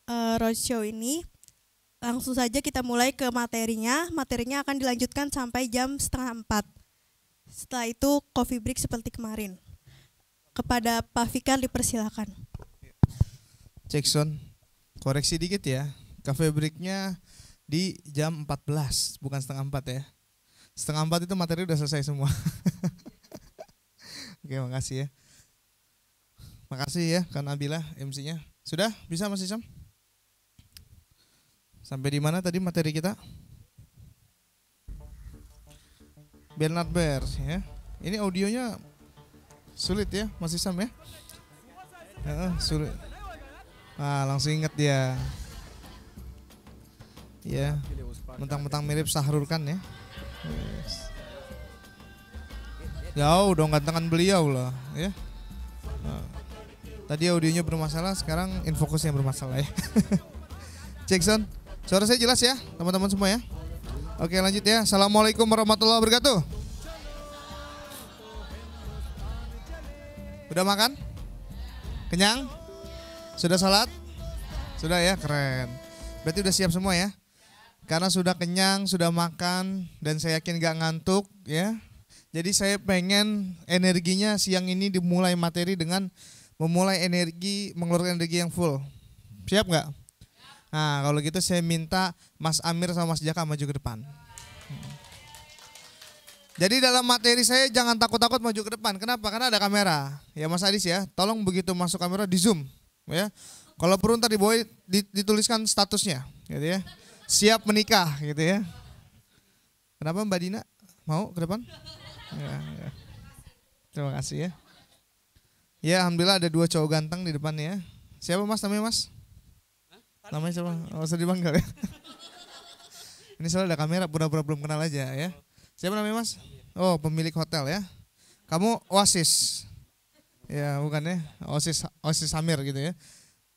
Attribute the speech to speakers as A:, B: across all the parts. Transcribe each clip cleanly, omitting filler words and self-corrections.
A: roadshow ini. Langsung saja kita mulai ke materinya. Materinya akan dilanjutkan sampai jam setengah 4. Setelah itu coffee break seperti kemarin. Kepada Pak Fikar dipersilakan.
B: Jackson, koreksi dikit ya. Cafe breaknya di jam 14, bukan setengah 4 ya. Setengah 4 itu materi udah selesai semua. Oke, makasih ya. Makasih ya Kak Nabila MC-nya. Sudah bisa Mas Isam? Sampai di mana tadi materi kita? Bernard Bear ya. Ini audionya sulit ya Mas Isam ya? Sulit. Langsung inget dia. Ya, mentang-mentang mirip Sahrul kan ya. Yes. Jauh dong gantengan beliau lah ya. Tadi audionya bermasalah, sekarang infocusnya bermasalah ya. Jackson, suara saya jelas ya teman-teman semua ya. Oke lanjut ya. Assalamualaikum warahmatullahi wabarakatuh. Udah makan? Kenyang? Sudah sholat? Sudah ya, keren. Berarti udah siap semua ya. Karena sudah kenyang, sudah makan, dan saya yakin gak ngantuk ya. Jadi saya pengen energinya siang ini dimulai materi dengan memulai energi, mengeluarkan energi yang full. Siap gak? Nah kalau gitu saya minta Mas Amir sama Mas Jaka maju ke depan. Jadi dalam materi saya jangan takut-takut maju ke depan. Kenapa? Karena ada kamera. Ya Mas Adis ya, tolong begitu masuk kamera di zoom ya. Kalau perlu ntar di bawah dituliskan statusnya gitu ya. Siap menikah gitu ya. Kenapa Mbak Dina mau ke depan? Ya. Terima kasih ya. Ya alhamdulillah ada 2 cowok ganteng di depan ya. Siapa Mas namanya Mas? Namanya siapa? Oh usah dipanggil ya. Ini soalnya ada kamera, pura-pura belum kenal aja ya. Siapa namanya Mas? Oh pemilik hotel ya. Kamu Oasis. Ya bukan ya. Oasis Amir gitu ya.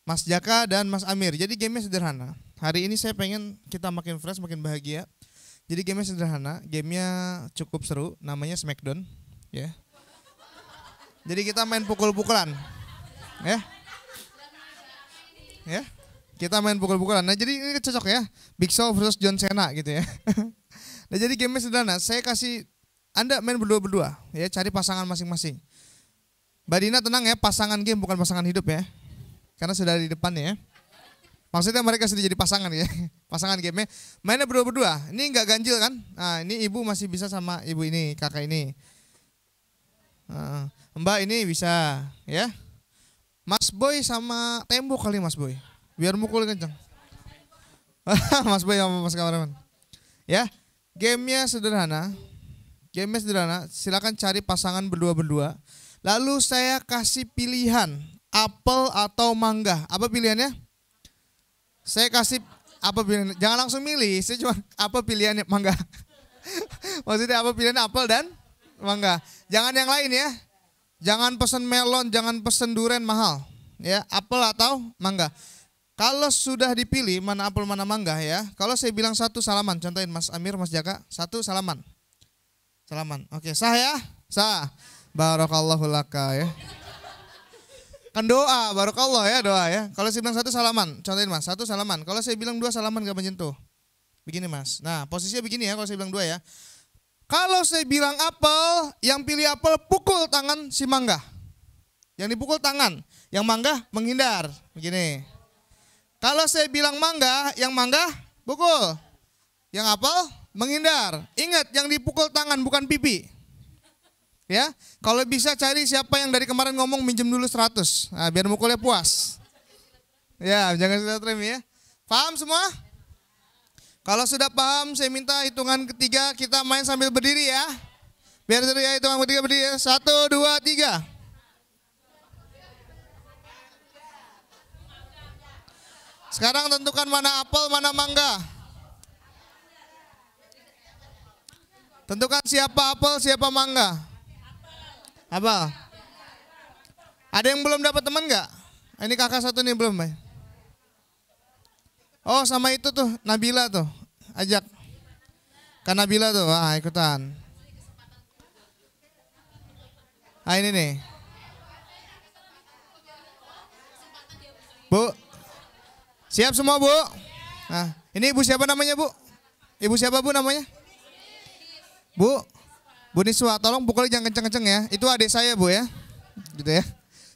B: Mas Jaka dan Mas Amir. Jadi gamenya sederhana. Hari ini saya pengen kita makin fresh, makin bahagia. Jadi gamenya sederhana, gamenya cukup seru, namanya Smackdown, ya. Jadi kita main pukul-pukulan, ya. Ya, kita main pukul-pukulan. Nah jadi ini cocok ya, Big Show versus John Cena gitu ya. Nah jadi gamenya sederhana, saya kasih Anda main berdua-berdua, ya cari pasangan masing-masing. Mbak Dina tenang ya, pasangan game bukan pasangan hidup ya. Karena sudah di depan ya. Maksudnya mereka sudah jadi pasangan ya. Pasangan game mainnya berdua-berdua. Ini enggak ganjil kan? Nah, ini ibu masih bisa sama ibu ini, kakak ini. Mbak ini bisa ya. Mas Boy sama tembok kali Mas Boy. Biar mukul kenceng. Mas Boy sama Mas kameraman. Ya, gamenya sederhana. Gamenya sederhana. Silakan cari pasangan berdua-berdua. Lalu saya kasih pilihan apel atau mangga. Apa pilihannya? Saya kasih apa pilihannya? Jangan langsung milih. Saya cuma apa pilihannya mangga. Maksudnya apa pilihannya apel dan mangga. Jangan yang lain ya. Jangan pesen melon, jangan pesen durian mahal. Ya, apel atau mangga. Kalau sudah dipilih mana apel mana mangga ya. Kalau saya bilang satu salaman, contohin Mas Amir, Mas Jaka, satu salaman. Salaman. Oke, sah ya? Sah. Barakallahu laka ya. Kan doa, barakallah ya doa ya. Kalau saya bilang satu salaman, contohin Mas, satu salaman. Kalau saya bilang 2 salaman gak menyentuh. Begini Mas. Nah posisinya begini ya kalau saya bilang 2 ya. Kalau saya bilang apel, yang pilih apel pukul tangan si mangga. Yang dipukul tangan, yang mangga menghindar. Begini. Kalau saya bilang mangga, yang mangga pukul. Yang apel menghindar. Ingat yang dipukul tangan bukan pipi. Ya, kalau bisa cari siapa yang dari kemarin ngomong minjem dulu 100. Nah, biar mukulnya puas. Ya, jangan sudah trem ya. Paham semua? Kalau sudah paham, saya minta hitungan ketiga kita main sambil berdiri ya. Biar seru ya, hitungan ketiga berdiri ya. 1, 2, 3. Sekarang tentukan mana apel, mana mangga. Tentukan siapa apel, siapa mangga. Apa? Ada yang belum dapat teman nggak? Ini kakak satu nih belum, Bay. Oh sama itu tuh Nabila tuh, ajak. Kan Nabila tuh, ikutan. Ini nih. Bu, Siap semua Bu? Nah, ini ibu siapa namanya Bu? Ibu siapa Bu namanya? Bu Niswa, tolong pukulnya jangan kenceng-kenceng ya. Itu adik saya Bu ya. Gitu ya.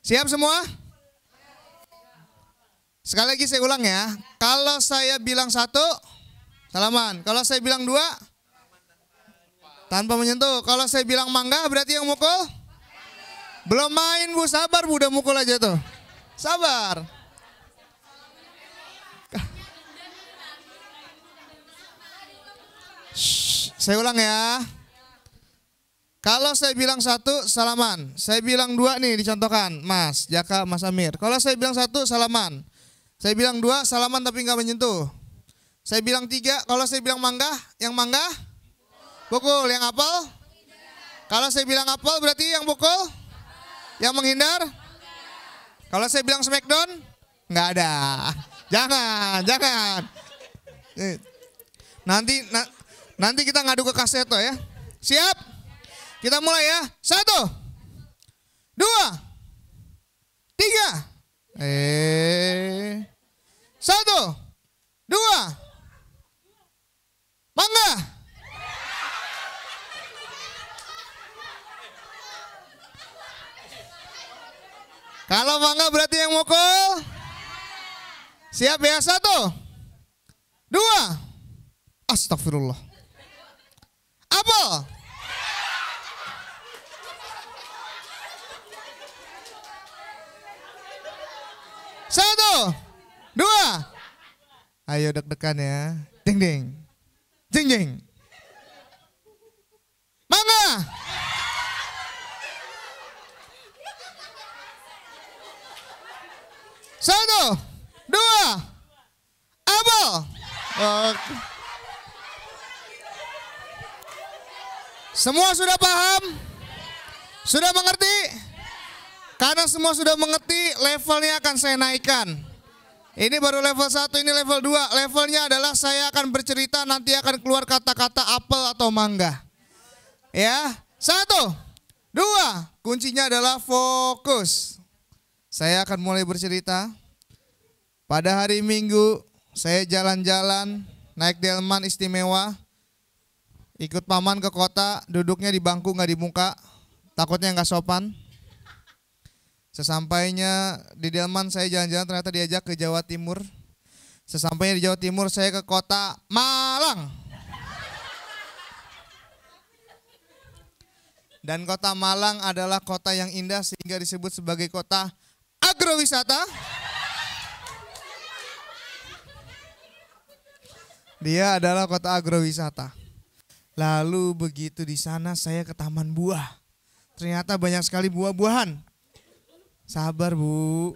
B: Siap semua? Sekali lagi saya ulang ya. Kalau saya bilang 1, salaman. Kalau saya bilang 2, tanpa menyentuh. Kalau saya bilang mangga berarti yang mukul? Belum main Bu, sabar Bu, udah mukul aja tuh. Sabar. Saya ulang ya. Kalau saya bilang 1, salaman. Saya bilang 2 nih dicontohkan. Mas, Jaka, Mas Amir. Kalau saya bilang 1, salaman. Saya bilang 2, salaman tapi nggak menyentuh. Saya bilang 3, kalau saya bilang mangga, yang mangga? Pukul. Yang apel? Kalau saya bilang apel berarti yang pukul? Yang menghindar? Kalau saya bilang smackdown? Nggak ada. Jangan. Nanti kita ngadu ke Kaseto ya. Siap? Kita mulai ya. 1, 2, 3. 1, 2. Mangga. Kalau mangga berarti yang mukul. Siap ya. 1, 2. Astagfirullah. Apel. Satu, 2. Ayo deg-degan ya. Ding ding. Jing jing. Mangga. Satu, 2. Apel. Oke. Semua sudah paham? Sudah mengerti? Karena semua sudah mengerti, levelnya akan saya naikkan. Ini baru level 1, ini level 2. Levelnya adalah saya akan bercerita, nanti akan keluar kata-kata apel atau mangga. Ya, 1, 2. Kuncinya adalah fokus. Saya akan mulai bercerita. Pada hari Minggu, saya jalan-jalan, naik delman istimewa. Ikut paman ke kota, duduknya di bangku nggak di muka, takutnya nggak sopan. Sesampainya di delman saya jalan-jalan ternyata diajak ke Jawa Timur. Sesampainya di Jawa Timur saya ke kota Malang. Dan kota Malang adalah kota yang indah sehingga disebut sebagai kota agrowisata. Dia adalah kota agrowisata. Lalu begitu di sana saya ke taman buah. Ternyata banyak sekali buah-buahan. Sabar Bu.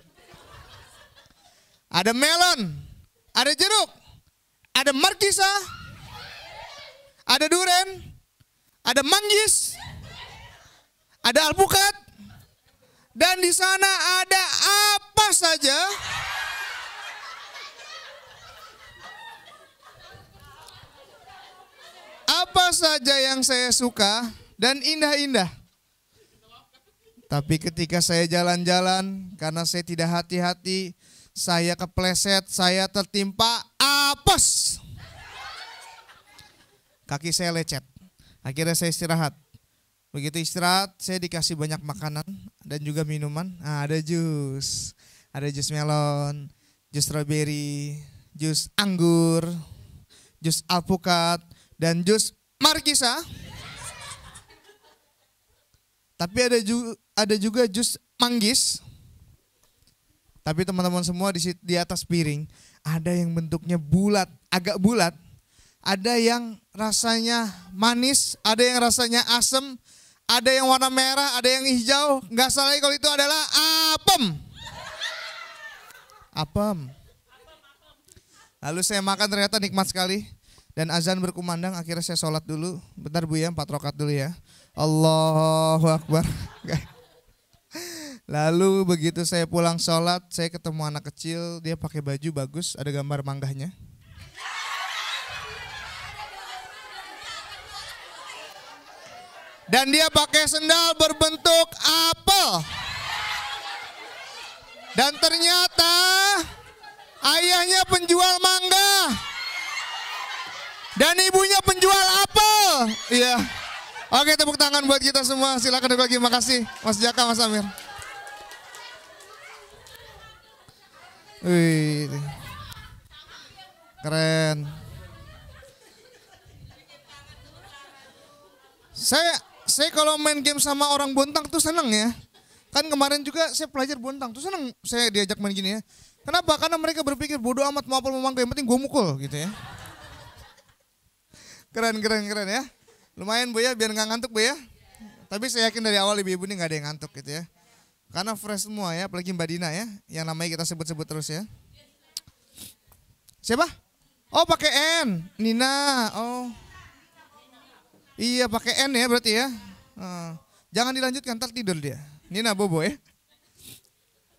B: Ada melon, ada jeruk, ada markisa, ada duren, ada manggis, ada alpukat, dan di sana ada apa saja? Apa saja yang saya suka dan indah-indah. Tapi ketika saya jalan-jalan, karena saya tidak hati-hati, saya kepleset, saya tertimpa apes. Kaki saya lecet. Akhirnya saya istirahat. Begitu istirahat, saya dikasih banyak makanan dan juga minuman. Nah, ada jus melon, jus strawberry, jus anggur, jus alpukat, dan jus markisa. Tapi ada juga jus manggis. Tapi teman-teman semua di atas piring ada yang bentuknya bulat, agak bulat. Ada yang rasanya manis, ada yang rasanya asem, ada yang warna merah, ada yang hijau. Nggak salah kalau itu adalah apem. Apem. Lalu saya makan ternyata nikmat sekali. Dan azan berkumandang, akhirnya saya sholat dulu. Bentar Bu ya, 4 rakaat dulu ya. Allahu Akbar. Lalu begitu saya pulang sholat, saya ketemu anak kecil. Dia pakai baju bagus, ada gambar mangganya. Dan dia pakai sendal berbentuk apel. Dan ternyata Ayahnya penjual mangga. Dan ibunya penjual apel. Iya. Oke, tepuk tangan buat kita semua. Silakan duduk lagi. Makasih Mas Jaka, Mas Amir. Wih. Keren. Saya kalau main game sama orang Bontang tuh seneng ya. Kan kemarin juga saya pelajar Bontang tuh seneng saya diajak main gini ya. Kenapa? Karena mereka berpikir bodoh amat mau apa mau mangga, yang penting gue mukul gitu ya. Keren ya. Lumayan Bu ya, biar nggak ngantuk Bu ya. Tapi saya yakin dari awal ibu-ibu ini nggak ada yang ngantuk gitu ya. Karena fresh semua ya, apalagi Mbak Dina ya. Yang namanya kita sebut-sebut terus ya. Siapa? Oh pakai N, Nina. Oh. Iya pakai N ya berarti ya. Jangan dilanjutkan, ntar tidur dia. Nina Bobo ya.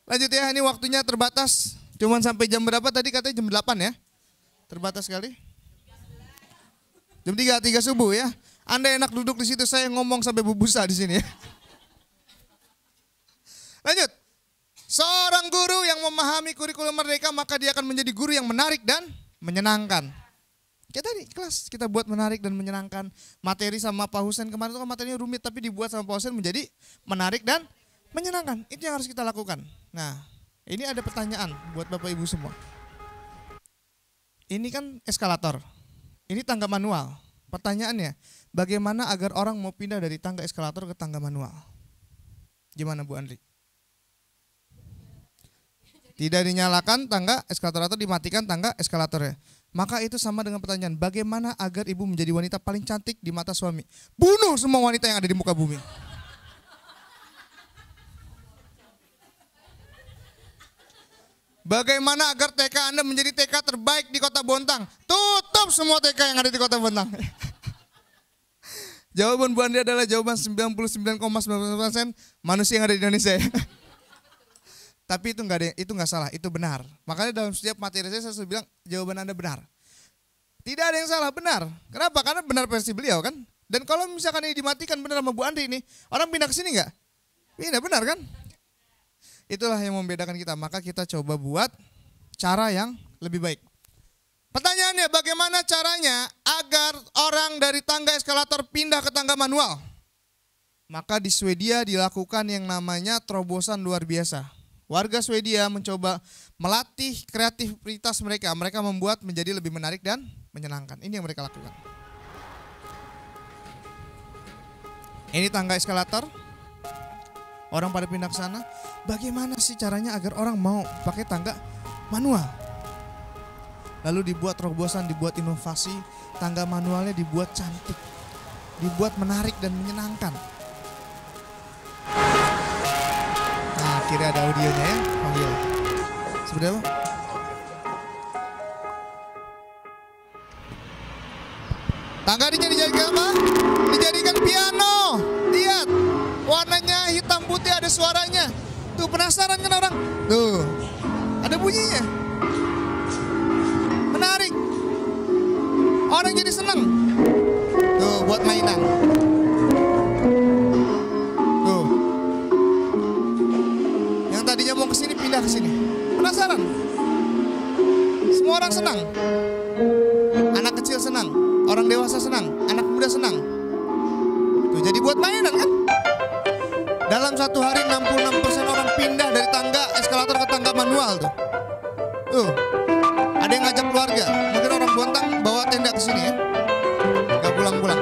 B: Lanjut ya, ini waktunya terbatas. Cuman sampai jam berapa tadi katanya jam 8 ya. Terbatas sekali. Jam 3 subuh ya. Anda enak duduk di situ, saya ngomong sampai berbusa di sini ya. Lanjut. Seorang guru yang memahami kurikulum Merdeka maka dia akan menjadi guru yang menarik dan menyenangkan. Kayak tadi kelas kita buat menarik dan menyenangkan. Materi sama Pak Husen kemarin itu kan materinya rumit tapi dibuat sama Pak Husen menjadi menarik dan menyenangkan. Itu yang harus kita lakukan. Nah, ini ada pertanyaan buat Bapak Ibu semua. Ini kan eskalator. Ini tangga manual. Pertanyaannya, bagaimana agar orang mau pindah dari tangga eskalator ke tangga manual? Gimana Bu Andri? Tidak dinyalakan tangga eskalator atau dimatikan tangga eskalatornya. Maka itu sama dengan pertanyaan, bagaimana agar ibu menjadi wanita paling cantik di mata suami? Bunuh semua wanita yang ada di muka bumi. Bagaimana agar TK Anda menjadi TK terbaik di Kota Bontang? Tutup semua TK yang ada di Kota Bontang. Jawaban Bu Andi adalah jawaban 99,9% manusia yang ada di Indonesia. Tapi itu nggak salah, itu benar. Makanya dalam setiap materi saya selalu bilang jawaban Anda benar. Tidak ada yang salah, benar. Kenapa? Karena benar versi beliau kan. Dan kalau misalkan ini dimatikan benar sama Bu Andi ini, orang pindah ke sini nggak? Pindah benar kan? Itulah yang membedakan kita. Maka kita coba buat cara yang lebih baik. Pertanyaannya, bagaimana caranya agar orang dari tangga eskalator pindah ke tangga manual? Maka di Swedia dilakukan yang namanya terobosan luar biasa. Warga Swedia mencoba melatih kreativitas mereka. Mereka membuat menjadi lebih menarik dan menyenangkan. Ini yang mereka lakukan. Ini tangga eskalator. Orang pada pindah ke sana. Bagaimana sih caranya agar orang mau pakai tangga manual? Lalu dibuat terobosan, dibuat inovasi. Tangga manualnya dibuat cantik. Dibuat menarik dan menyenangkan. Nah, kira ada audionya ya. Panggil. Seperti apa? Tangga dijadikan apa? Dijadikan piano. Lihat, warnanya hitam putih, ada suaranya. Tuh penasaran kan orang? Tuh, ada bunyinya. Menarik. Orang jadi senang. Tuh, buat mainan. Tuh. Yang tadinya mau ke sini pindah ke sini. Penasaran? Semua orang senang. Anak kecil senang, orang dewasa senang, anak muda senang. Tuh, jadi buat mainan kan? Dalam satu hari 66% orang pindah dari tangga eskalator ke tangga manual tuh. Tuh, ada yang ngajak keluarga. Mungkin orang Bontang bawa tenda ke sini ya. Gak pulang-pulang.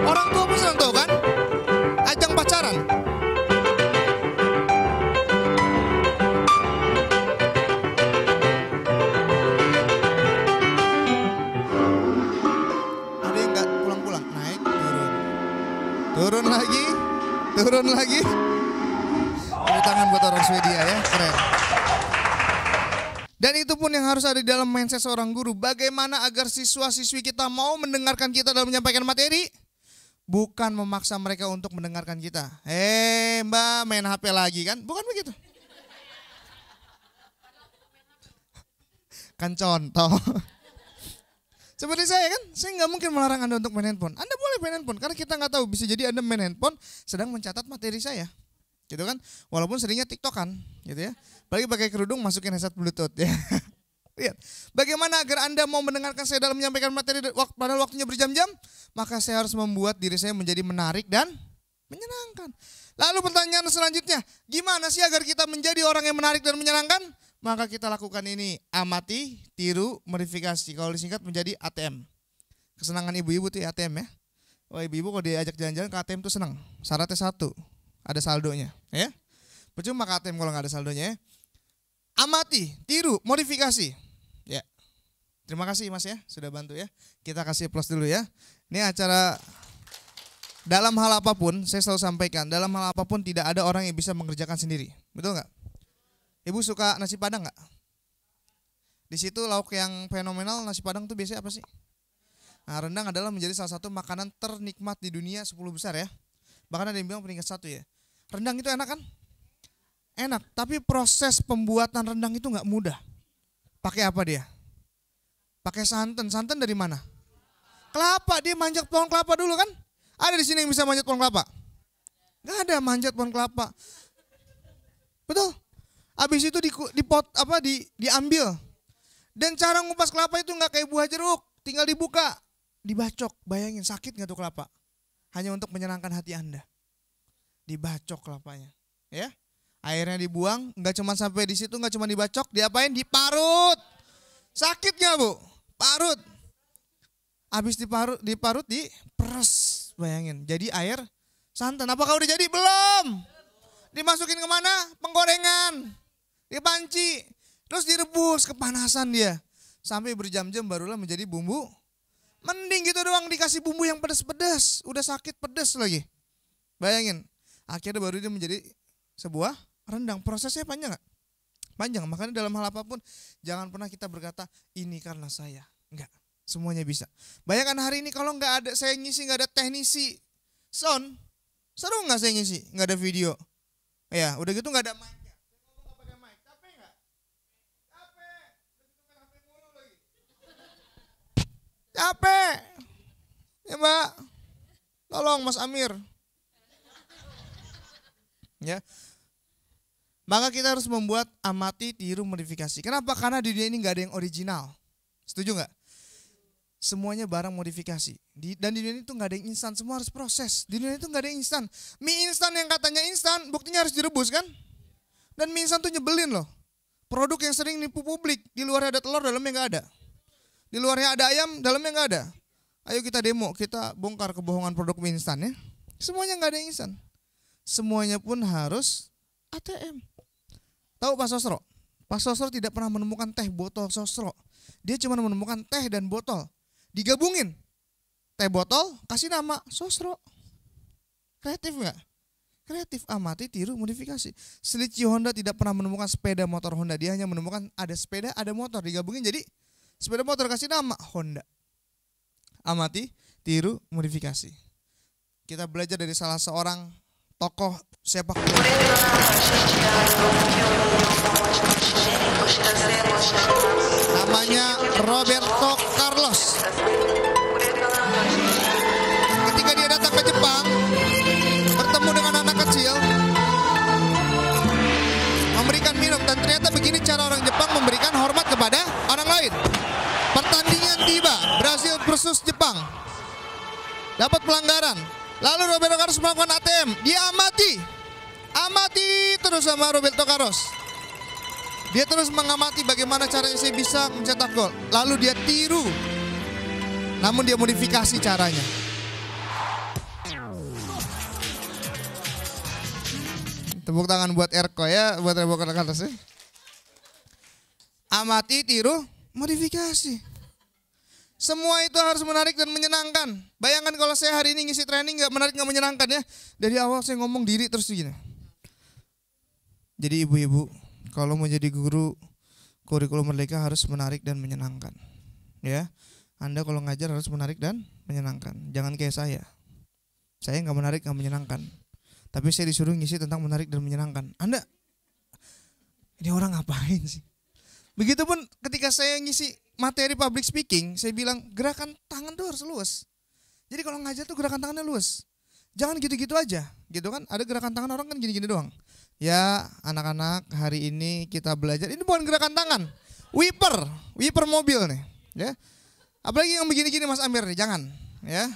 B: Orang tua pun senang tuh kan? Ajang pacaran. Turun lagi. Tepuk tangan buat orang Swedia ya, keren. Dan itu pun yang harus ada di dalam mindset seorang guru. Bagaimana agar siswa-siswi kita mau mendengarkan kita dalam menyampaikan materi? Bukan memaksa mereka untuk mendengarkan kita. Mbak main HP lagi kan? Bukan begitu. Kan contoh. Seperti saya kan, saya nggak mungkin melarang Anda untuk main handphone. Anda boleh main handphone, karena kita nggak tahu, bisa jadi Anda main handphone sedang mencatat materi saya. gitu kan. Walaupun seringnya tiktokan gitu ya. Apalagi pakai kerudung masukin headset bluetooth ya. Lihat, bagaimana agar Anda mau mendengarkan saya dalam menyampaikan materi padahal waktunya berjam-jam, maka saya harus membuat diri saya menjadi menarik dan menyenangkan. Lalu pertanyaan selanjutnya, gimana sih agar kita menjadi orang yang menarik dan menyenangkan? Maka kita lakukan ini, amati, tiru, modifikasi. Kalau disingkat menjadi ATM. Kesenangan ibu-ibu tuh ya ATM ya. Wah, ibu-ibu kalau diajak jalan-jalan ke ATM tuh senang. Syaratnya satu, ada saldonya ya. Percuma ke ATM kalau nggak ada saldonya ya. Amati, tiru, modifikasi. Ya. Terima kasih Mas ya, sudah bantu ya. Kita kasih plus dulu ya. Ini acara dalam hal apapun, saya selalu sampaikan, dalam hal apapun tidak ada orang yang bisa mengerjakan sendiri. Betul nggak? Ibu suka nasi padang nggak? Di situ lauk yang fenomenal nasi padang tuh biasanya apa sih? Nah, rendang adalah menjadi salah satu makanan ternikmat di dunia 10 besar ya. Bahkan ada yang bilang peringkat 1 ya. Rendang itu enak kan? Enak, tapi proses pembuatan rendang itu nggak mudah. Pakai apa dia? Pakai santan. Santan dari mana? Kelapa, dia manjat pohon kelapa dulu kan? Ada di sini yang bisa manjat pohon kelapa? Nggak ada manjat pohon kelapa. Betul? Habis itu diambil. Dan cara ngupas kelapa itu nggak kayak buah jeruk, tinggal dibuka, dibacok. Bayangin sakit nggak tuh kelapa? Hanya untuk menyenangkan hati Anda. Dibacok kelapanya, ya. Airnya dibuang, nggak cuma sampai di situ, nggak cuma dibacok, diapain? Diparut. Sakit nggak Bu? Parut. Habis diparut, diperes. Bayangin, jadi air santan. Apakah udah jadi? Belum. Dimasukin kemana? Penggorengan. Dipanci. Terus direbus, kepanasan dia. Sampai berjam-jam barulah menjadi bumbu. Mending gitu doang dikasih bumbu yang pedas-pedas. Udah sakit pedas lagi. Bayangin. Akhirnya baru dia menjadi sebuah rendang. Prosesnya panjang gak? Panjang. Makanya dalam hal apapun jangan pernah kita berkata ini karena saya. Enggak. Semuanya bisa. Bayangkan hari ini kalau nggak ada saya ngisi, nggak ada teknisi sound, seru nggak saya ngisi? Nggak ada video. Ya, udah gitu nggak ada mic. Ngomong nggak pakai mic, capek nggak? Capek. Udah gitu main HP mulu lagi. Capek. Ya Mbak, tolong Mas Amir. Ya. Maka kita harus membuat amati, tiru, modifikasi. Kenapa? Karena di dunia ini nggak ada yang original. Setuju nggak? Semuanya barang modifikasi. Dan di dunia itu nggak ada yang instan, semua harus proses. Di dunia itu nggak ada yang instan. Mie instan yang katanya instan, buktinya harus direbus kan? Dan mie instan tuh nyebelin loh. Produk yang sering nipu publik, di luarnya ada telur, dalamnya nggak ada. Di luarnya ada ayam, dalamnya nggak ada. Ayo kita demo, kita bongkar kebohongan produk mie instan ya. Semuanya nggak ada yang instan. Semuanya pun harus ATM. Tahu Pak Sosro? Pak Sosro tidak pernah menemukan teh botol Sosro. Dia cuma menemukan teh dan botol. Digabungin. Teh botol, kasih nama Sosro. Kreatif nggak? Kreatif, amati, tiru, modifikasi. Selici Honda tidak pernah menemukan sepeda motor Honda. Dia hanya menemukan ada sepeda, ada motor. Digabungin jadi sepeda motor, kasih nama Honda. Amati, tiru, modifikasi. Kita belajar dari salah seorang tokoh sepak bola. Namanya Roberto Carlos. Ketika dia datang ke Jepang, bertemu dengan anak kecil, memberikan minum, dan ternyata begini cara orang Jepang memberikan hormat kepada orang lain. Pertandingan tiba, Brasil versus Jepang. Dapat pelanggaran. Lalu Roberto Carlos melakukan ATM. Dia amati terus sama Roberto Carlos. Dia terus mengamati bagaimana caranya saya bisa mencetak gol. Lalu dia tiru. Namun dia modifikasi caranya. Tepuk tangan buat Erko ya, buat Roberto Carlos ya. Amati, tiru, modifikasi. Semua itu harus menarik dan menyenangkan. Bayangkan kalau saya hari ini ngisi training gak menarik, gak menyenangkan ya. Dari awal saya ngomong diri terus begini. Jadi ibu-ibu, kalau mau jadi guru, kurikulum Merdeka harus menarik dan menyenangkan. Ya, Anda kalau ngajar harus menarik dan menyenangkan. Jangan kayak saya. Saya gak menarik, gak menyenangkan. Tapi saya disuruh ngisi tentang menarik dan menyenangkan. Anda, ini orang ngapain sih? Begitupun ketika saya ngisi materi public speaking, saya bilang gerakan tangan tuh harus luas. Jadi kalau ngajar tuh gerakan tangannya luas. Jangan gitu-gitu aja, gitu kan? Ada gerakan tangan orang kan gini-gini doang. Ya, anak-anak, hari ini kita belajar. Ini bukan gerakan tangan. Wiper mobil nih, ya. Apalagi yang begini-gini Mas Amir nih, jangan, ya.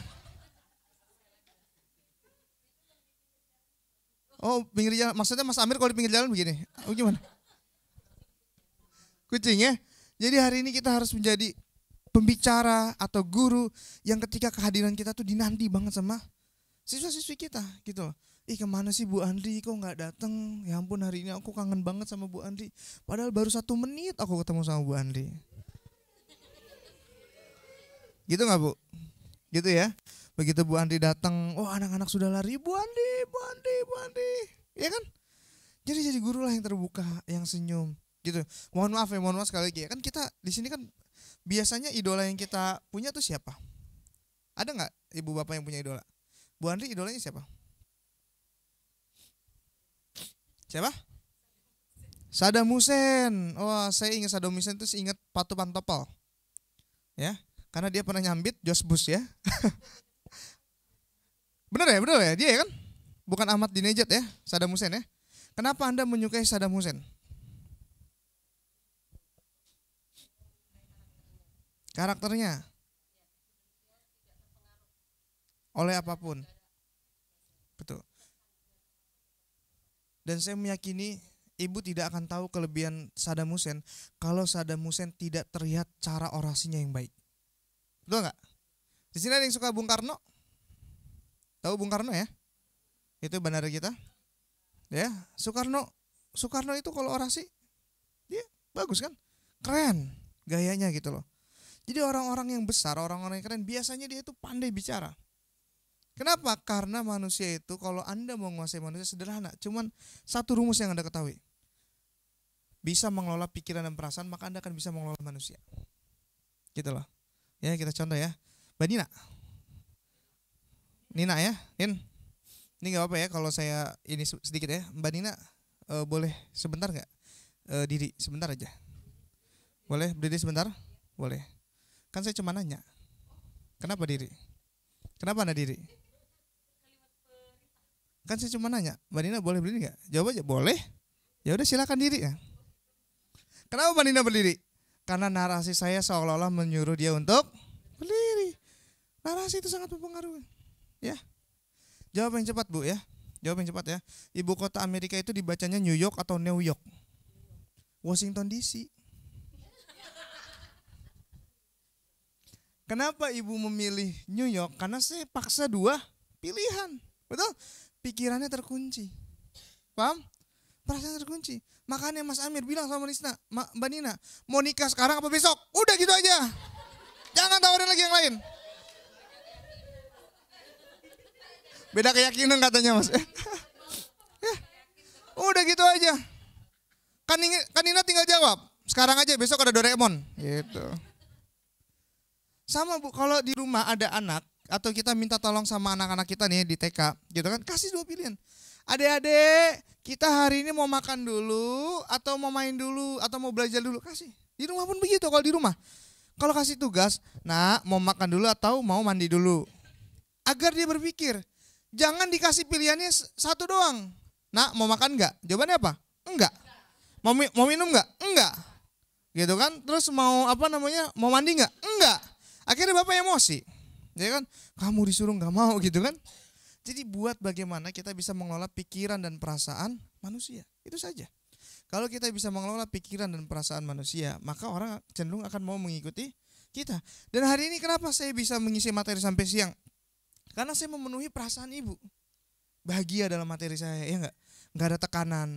B: Oh, pinggir jalan. Maksudnya Mas Amir kalau di pinggir jalan begini. Oh, gimana? Kucing ya. Jadi hari ini kita harus menjadi pembicara atau guru yang ketika kehadiran kita tuh dinanti banget sama siswa-siswi kita gitu loh. Ih, kemana sih Bu Andri kok nggak datang? Ya ampun, hari ini aku kangen banget sama Bu Andri. Padahal baru 1 menit aku ketemu sama Bu Andri. Gitu nggak Bu? Gitu ya. Begitu Bu Andri datang, oh anak-anak sudah lari, Bu Andri, Bu Andri, Bu Andri. Ya kan? Jadi guru lah yang terbuka, yang senyum gitu. Mohon maaf sekali lagi ya. Kan kita di sini kan biasanya idola yang kita punya tuh siapa? Ada nggak ibu bapak yang punya idola? Bu Andri idolanya siapa? Siapa? Saddam Hussein. Oh, saya ingat Saddam Hussein itu ingat Patu Pantopel. Ya, karena dia pernah nyambit George Bush ya. Bener ya dia ya kan? Bukan Ahmad Dinejad ya, Saddam Hussein ya. Kenapa Anda menyukai Saddam Hussein? Karakternya oleh apapun. Betul. Dan saya meyakini ibu tidak akan tahu kelebihan Saddam Hussein kalau Saddam Hussein tidak terlihat cara orasinya yang baik. Betul nggak? Di sini ada yang suka Bung Karno? Tahu Bung Karno ya? Itu bandara kita. Ya, Soekarno itu kalau orasi dia bagus kan? Keren gayanya gitu loh. Jadi orang-orang yang besar, orang-orang yang keren biasanya dia itu pandai bicara. Kenapa? Karena manusia itu kalau Anda mau menguasai manusia sederhana. Cuman satu rumus yang Anda ketahui. Bisa mengelola pikiran dan perasaan, maka Anda akan bisa mengelola manusia. Gitu loh. Ya, kita contoh ya. Mbak Nina ya, Nin. Ini gak apa ya kalau saya ini sedikit ya. Mbak Nina boleh sebentar gak? Diri sebentar aja. Boleh berdiri sebentar? Boleh. Kan saya cuma nanya. Kenapa diri? Kenapa Anda diri? Kan saya cuma nanya, Mbak Nina boleh berdiri nggak? Jawab aja, boleh. Ya udah silakan diri ya. Kenapa Mbak Nina berdiri? Karena narasi saya seolah-olah menyuruh dia untuk berdiri. Narasi itu sangat mempengaruhi. Ya. Jawab yang cepat Bu ya. Jawab yang cepat ya. Ibu kota Amerika itu dibacanya New York atau New York? Washington DC. Kenapa ibu memilih New York? Karena saya paksa 2 pilihan. Betul? Pikirannya terkunci. Paham? Perasaan terkunci. Makanya Mas Amir bilang sama Mbak Nina, mau nikah sekarang apa besok? Udah gitu aja. Jangan tawarin lagi yang lain. Beda keyakinan katanya Mas. Udah gitu aja. Kan Nina tinggal jawab, sekarang aja besok ada Doraemon. Gitu. Sama Bu, kalau di rumah ada anak atau kita minta tolong sama anak-anak kita nih di TK, gitu kan, kasih 2 pilihan. Adik-adik, kita hari ini mau makan dulu atau mau main dulu atau mau belajar dulu, kasih. Di rumah pun begitu kalau di rumah. Kalau kasih tugas, nah mau makan dulu atau mau mandi dulu. Agar dia berpikir, jangan dikasih pilihannya 1 doang. Nah, mau makan enggak? Jawabannya apa? Enggak. Mau minum enggak? Enggak. Gitu kan? Terus mau mau mandi enggak? Enggak. Akhirnya bapak emosi, ya kan? Kamu disuruh nggak mau gitu kan? Jadi buat bagaimana kita bisa mengelola pikiran dan perasaan manusia, itu saja. Kalau kita bisa mengelola pikiran dan perasaan manusia, maka orang cenderung akan mau mengikuti kita. Dan hari ini kenapa saya bisa mengisi materi sampai siang? Karena saya memenuhi perasaan ibu. Bahagia dalam materi saya, ya nggak? Nggak ada tekanan,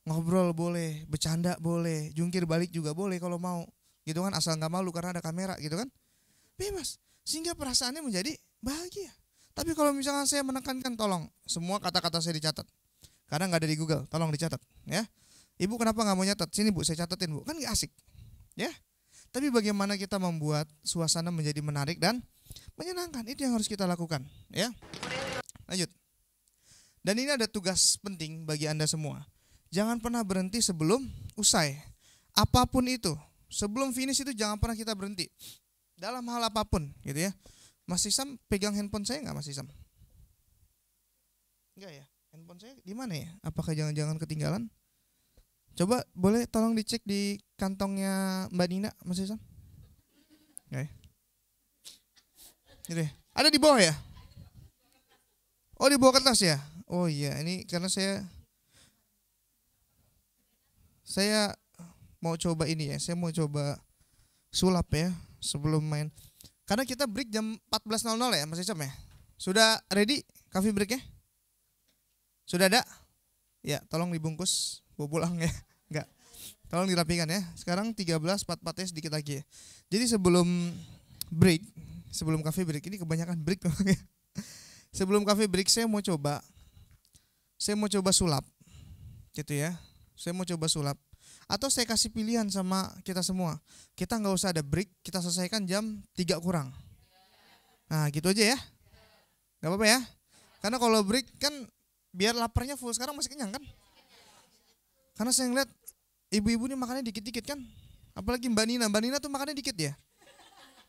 B: ngobrol boleh, bercanda boleh, jungkir balik juga boleh kalau mau, gitu kan? Asal nggak malu karena ada kamera, gitu kan? Bebas, sehingga perasaannya menjadi bahagia. Tapi kalau misalkan saya menekankan, tolong semua kata-kata saya dicatat, karena nggak ada di Google, tolong dicatat ya. Ibu kenapa nggak mau nyatat? Sini Bu, saya catatin Bu, kan nggak asik ya. Tapi bagaimana kita membuat suasana menjadi menarik dan menyenangkan, itu yang harus kita lakukan ya. Lanjut. Dan ini ada tugas penting bagi Anda semua. Jangan pernah berhenti sebelum usai. Apapun itu, sebelum finish itu jangan pernah kita berhenti. Dalam hal apapun gitu ya. Mas Isam pegang handphone saya nggak Mas Isam? Enggak ya? Handphone saya di mana ya? Apakah jangan-jangan ketinggalan? Coba boleh tolong dicek di kantongnya Mbak Nina, Mas Isan? Enggak ya? Gitu ya? Ada di bawah ya? Oh, di bawah kertas ya? Oh iya, ini karena saya mau coba ini ya. Saya mau coba sulap ya sebelum main. Karena kita break jam 14.00 ya Mas Icam ya. Sudah ready coffee break ya? Sudah ada? Ya, tolong dibungkus, bawa pulang ya. Enggak. Tolong dirapikan ya. Sekarang 13.44 ya, sedikit lagi ya. Jadi sebelum break, sebelum coffee break, ini kebanyakan break ya. Sebelum coffee break saya mau coba sulap. Gitu ya. Saya mau coba sulap. Atau saya kasih pilihan sama kita semua. Kita nggak usah ada break, kita selesaikan jam 3 kurang. Nah gitu aja ya. Gak apa-apa ya. Karena kalau break kan biar laparnya full, sekarang masih kenyang kan. Karena saya ngeliat ibu-ibu ini makannya dikit-dikit kan. Apalagi Mbak Nina tuh makannya dikit ya.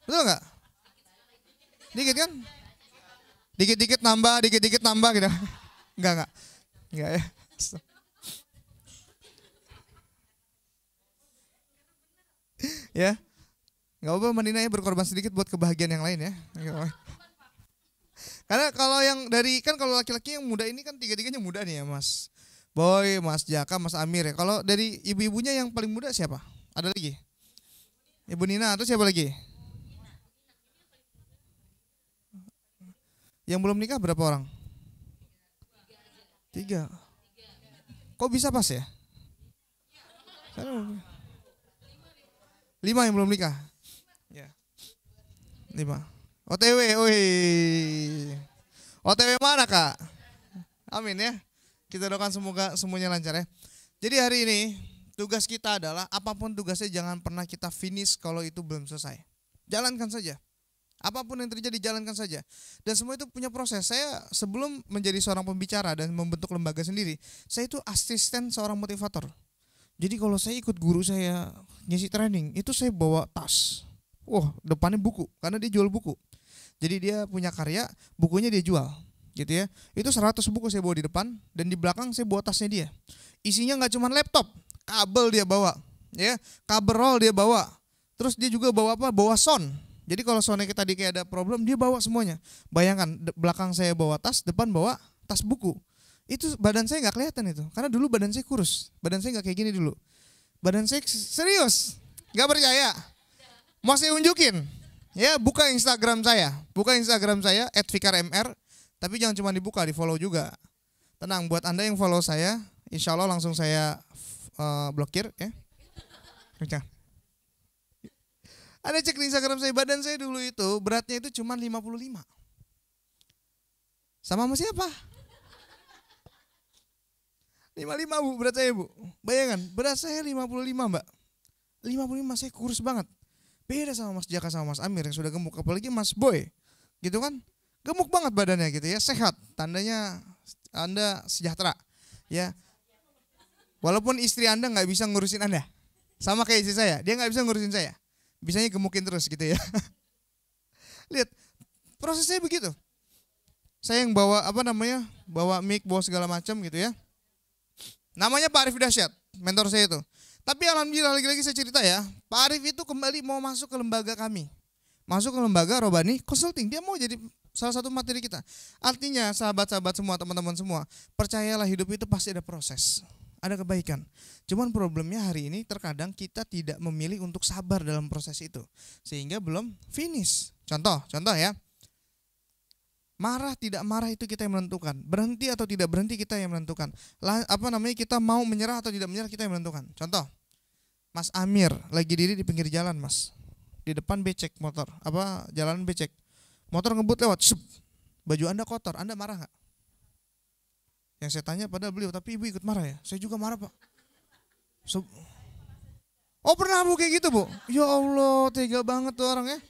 B: Betul nggak? Dikit kan? Dikit-dikit nambah gitu. Enggak ya. Ya, nggak apa-apa Mbak Nina ya, berkorban sedikit buat kebahagiaan yang lain ya. Karena kalau yang dari, kan kalau laki-laki yang muda ini kan tiga-tiganya muda nih ya Mas Boy, Mas Jaka, Mas Amir ya. Kalau dari ibu-ibunya yang paling muda siapa? Ada lagi? Ibu Nina atau siapa lagi? Yang belum nikah berapa orang? 3. Kok bisa pas ya? 5 yang belum nikah. Ya. 5. OTW, OTW mana Kak? Amin ya. Kita doakan semoga semuanya lancar ya. Jadi hari ini tugas kita adalah apapun tugasnya jangan pernah kita finish kalau itu belum selesai. Jalankan saja. Apapun yang terjadi jalankan saja. Dan semua itu punya proses. Saya sebelum menjadi seorang pembicara dan membentuk lembaga sendiri, saya itu asisten seorang motivator. Jadi kalau saya ikut guru saya ngisi training, itu saya bawa tas. Wah, depannya buku, karena dia jual buku. Jadi dia punya karya, bukunya dia jual. Gitu ya. Itu 100 buku saya bawa di depan, dan di belakang saya bawa tasnya dia. Isinya nggak cuma laptop, kabel dia bawa, ya, kabel roll dia bawa. Terus dia juga bawa apa? Bawa sound. Jadi kalau soundnya kita tadi kayak ada problem, dia bawa semuanya. Bayangkan, belakang saya bawa tas, depan bawa tas buku. Itu badan saya nggak kelihatan itu, karena dulu badan saya kurus, badan saya nggak kayak gini dulu. Badan saya serius, nggak percaya. Mau saya unjukin, ya buka Instagram saya, @vikarmr. Tapi jangan cuma dibuka, di follow juga. Tenang, buat Anda yang follow saya, insya Allah langsung saya blokir ya. Jangan. Ada cek di Instagram saya, badan saya dulu itu beratnya itu cuma 55. Sama siapa? 55 Bu berat saya Bu. Bayangkan berat saya 55 Mbak. 55 saya kurus banget. Beda sama Mas Jaka sama Mas Amir yang sudah gemuk. Apalagi Mas Boy gitu kan. Gemuk banget badannya gitu ya. Sehat. Tandanya Anda sejahtera ya. Walaupun istri Anda gak bisa ngurusin Anda. Sama kayak istri saya. Dia gak bisa ngurusin saya. Bisanya gemukin terus gitu ya. Lihat prosesnya begitu. Saya yang bawa bawa mic, bawa segala macam gitu ya. Namanya Pak Arif Dasyat, mentor saya itu. Tapi alhamdulillah lagi-lagi saya cerita ya, Pak Arif itu kembali mau masuk ke lembaga kami. Masuk ke lembaga Robani Consulting, dia mau jadi salah satu materi kita. Artinya sahabat-sahabat semua, teman-teman semua, percayalah hidup itu pasti ada proses. Ada kebaikan. Cuman problemnya hari ini terkadang kita tidak memilih untuk sabar dalam proses itu. Sehingga belum finish. Contoh ya. Marah tidak marah itu kita yang menentukan. Berhenti atau tidak berhenti kita yang menentukan. Kita mau menyerah atau tidak menyerah kita yang menentukan. Contoh. Mas Amir lagi diri di pinggir jalan, Mas. Di depan becek motor. Jalan becek. Motor ngebut lewat. Shup. Baju Anda kotor. Anda marah enggak? Yang saya tanya pada beliau, tapi ibu ikut marah ya? Saya juga marah Pak. Oh pernah Bu kayak gitu Bu? Ya Allah tega banget tuh orang ya.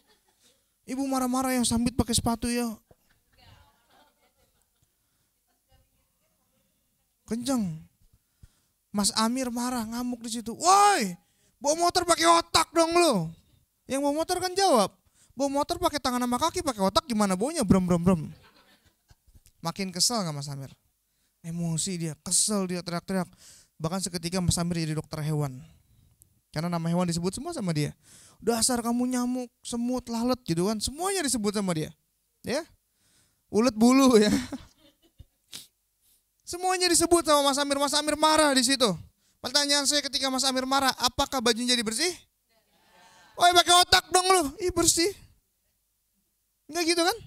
B: Ibu marah-marah yang sambit pakai sepatu ya. Kenceng. Mas Amir marah ngamuk di situ. Woi, bawa motor pakai otak dong lo. Yang bawa motor kan jawab. Bawa motor pakai tangan sama kaki, pakai otak gimana baunya? Brem. Makin kesel nggak Mas Amir? Emosi dia, kesel dia, teriak-teriak. Bahkan seketika Mas Amir jadi dokter hewan. Karena nama hewan disebut semua sama dia. Dasar kamu nyamuk, semut, lalat gitu kan. Semuanya disebut sama dia. Ya. Ulet bulu ya. Semuanya disebut sama Mas Amir. Mas Amir marah di situ. Pertanyaan saya ketika Mas Amir marah, apakah bajunya jadi bersih? Oh, pakai otak dong lu. Ih, bersih. Enggak gitu kan?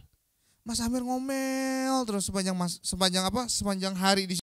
B: Mas Amir ngomel terus sepanjang hari di